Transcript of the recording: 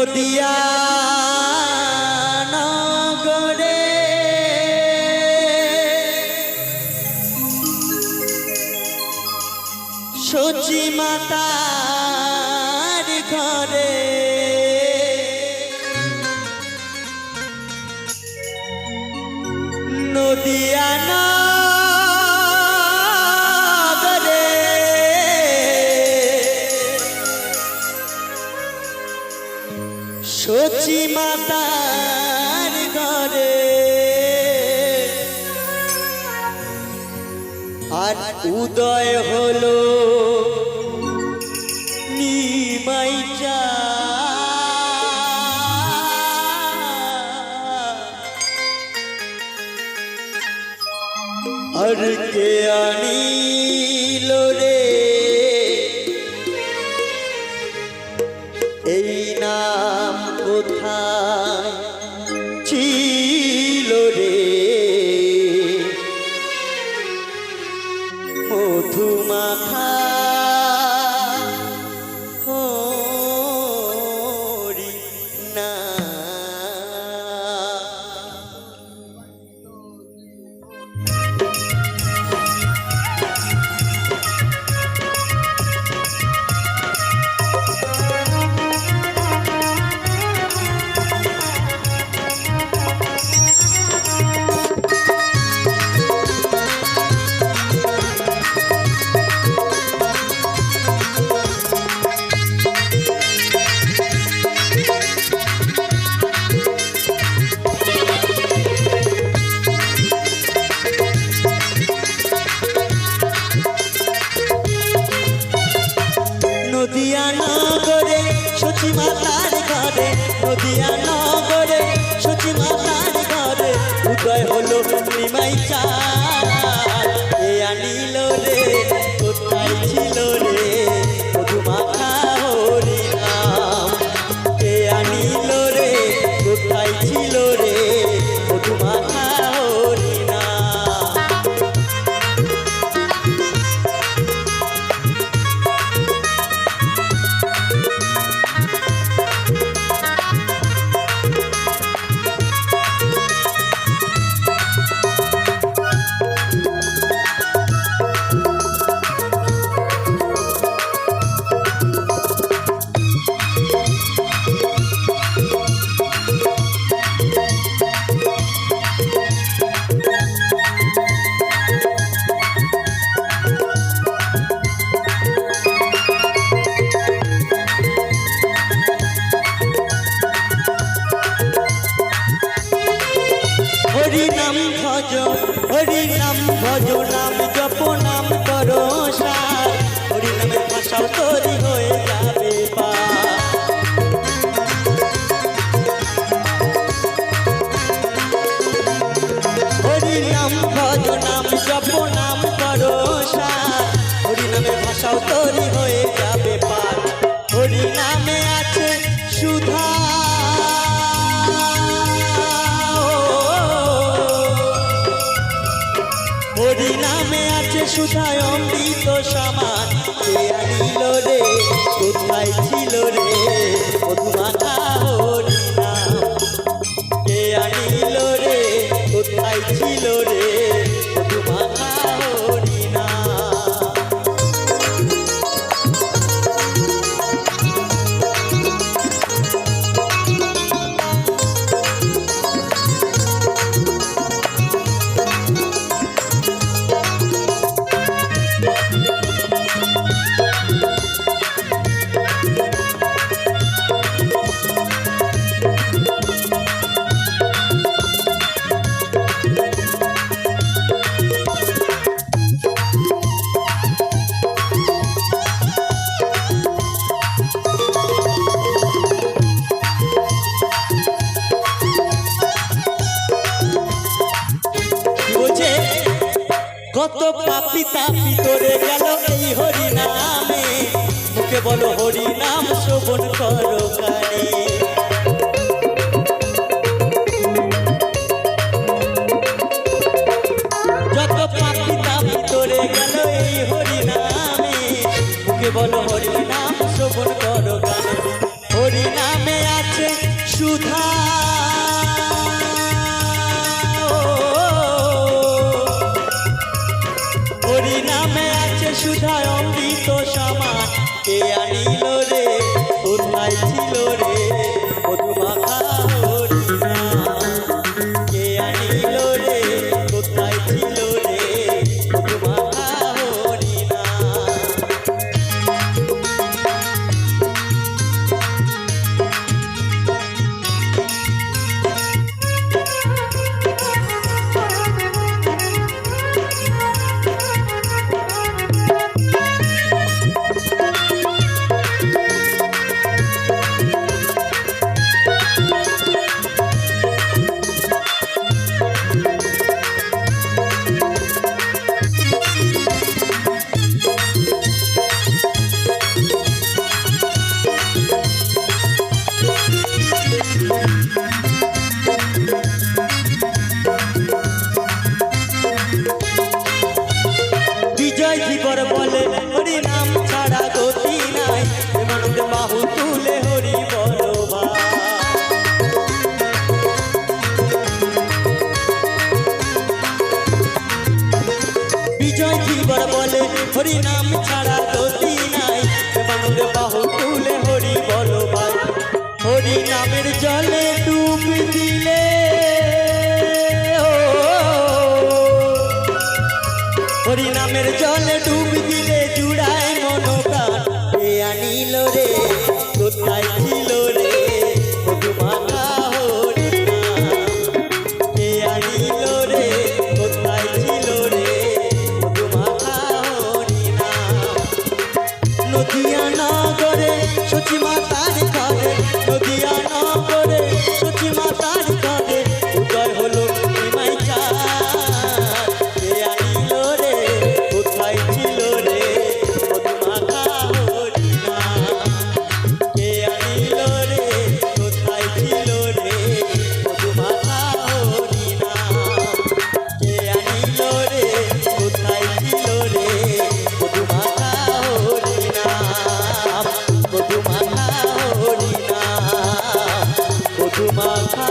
নদিয়া নগরে সচি মাতার ঘরে নদিয়া নগরে সচি মাতার ঘরে আর উদয় হলো নিমাই আর কে আনিল রে এই নাম কোথায় ছিল রে মধুমাখা হরি না নদিয়া নগরে সচি মাতার ঘরে নদিয়া নগরে সচি মাতার ঘরে উদয় হলো নিমাই চাঁদ এ আনিল রে কোথায় ছিল রে মধুমাখা হরি নাম এ আনিল রে কোথায় ছিল রে মধুমাখা হরি নাম হরি নাম ভজ নাম জপ নাম করো সার হরি নামে ভাষাও তৈরি হয়ে যাবে হরি নাম ভজ নাম জপ নাম করো সার হরি নামে ভাষাও তৈরি হয়ে যাবে পার হরি নামে আছে সুধা হরি নামে আছে সুধায় অমৃত সমান কে আনিল রে কোথায় ছিল রে মধুমাখা হরি নাম কে আনিল রে কোথায় ছিল রে মধুমাখা হরি নাম কত পাপি তাপি তোরে গেল এই হরি নামে মুখে বলো হরি নাম শ্রবণ করো কানে যত পাপি তাপি তোরে গেল এই হরি নামে মুখে বলো হরি নাম শ্রবণ করো কানে হরি নামে আছে হরি নামে আছে সুধায় অমৃত সমান। কে আনিল রে কোথায় ছিল রে মধুমাখা হরি নাম। কে আনিল রে কোথায় ছিল রে মধুমাখা হরি নাম। বিজয় ধীবর বলে হরি নাম ছাড়া গতি নাই। প্রেমানন্দে বাহু তুলে হরি বলো ভাই। বিজয় ধীবর বলে হরি নাম ছাড়া গতি নাই। প্রেমানন্দে বাহু তুলে হরি বলো ভাই। হরি নামের জলে ডুব দিলে হরি নামের জলে ডুব দিলে জুড়ায় মনোপ্রাণ। কে আনিল রে কোথায় ছিল রে মধুমাখা হরি নাম। কে আনিল রে কোথায় ছিল রে মধুমাখা হরি নাম। নদিয়া নগরে সচি মাতার ঘরে, নদিয়া নগরে সচি মাতার ঘরে উদয় হলো নিমাই চাঁদ। কে আনিল রে কোথায় ছিল রে মধুমাখা হরি নাম। কে আনিল রে কোথায় ছিল রে মধুমাখা হরি নাম। কে আনিল রে কোথায় ছিল রে মধুমাখা হরি নাম। মধুমাখা হরি নাম, মধুমাখা।